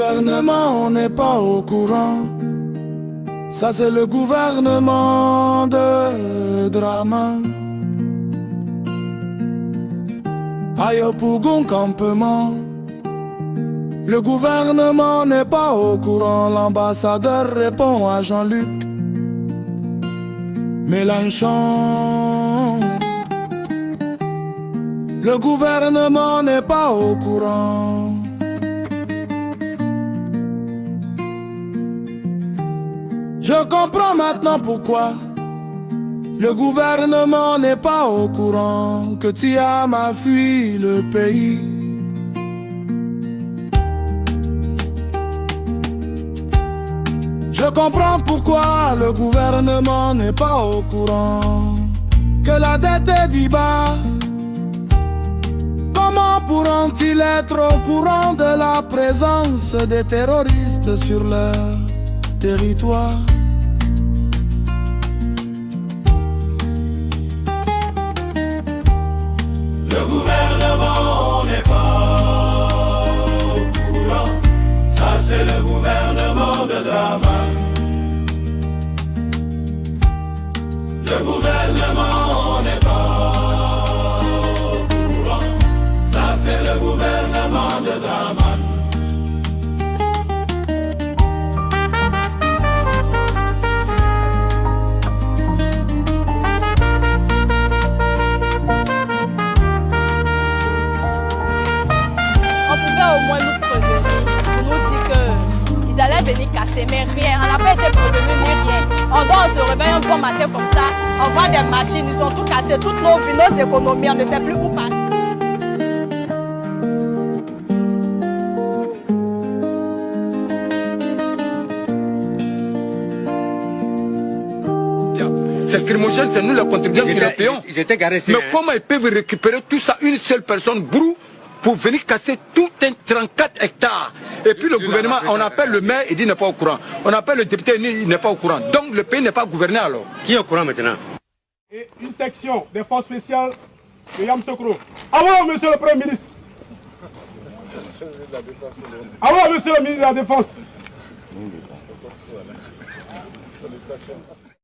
gouvernement, on n'est pas au courant. Ça c'est le gouvernement de Draman. Aïe pour gon campement. Le gouvernement n'est pas au courant. L'ambassadeur répond à Jean-Luc Mélenchon. Le gouvernement n'est pas au courant. Je comprends maintenant pourquoi le gouvernement n'est pas au courant que Thiam a fui le pays. Je comprends pourquoi le gouvernement n'est pas au courant que la dette est d'Iba. Comment pourront-ils être au courant de la présence des terroristes sur leur territoire? Le gouvernement n'est pas au courant. Ça c'est le gouvernement de Draman. Le gouvernement n'est pas au courant. Ça c'est le gouvernement de Draman. Au moins nous prévenir, pour nous dire qu'ils allaient venir casser, mais rien, on n'a pas été prévenu ni rien. On doit se réveiller un bon matin comme ça, on voit des machines, ils ont tout cassé, toutes nos vies, nos économies, on ne sait plus où passer. C'est crimogène, c'est nous les contribuables qui le payons. Mais comment ils peuvent récupérer tout ça, une seule personne, brou, pour venir casser tout un 34 hectares. Et puis le gouvernement, on appelle le maire, il dit il n'est pas au courant. On appelle le député, il n'est pas au courant. Donc le pays n'est pas gouverné alors. Qui est au courant maintenant? Et une section des forces spéciales de Yamoussoukro. Allô, monsieur le Premier ministre. Allô, monsieur le ministre de la Défense.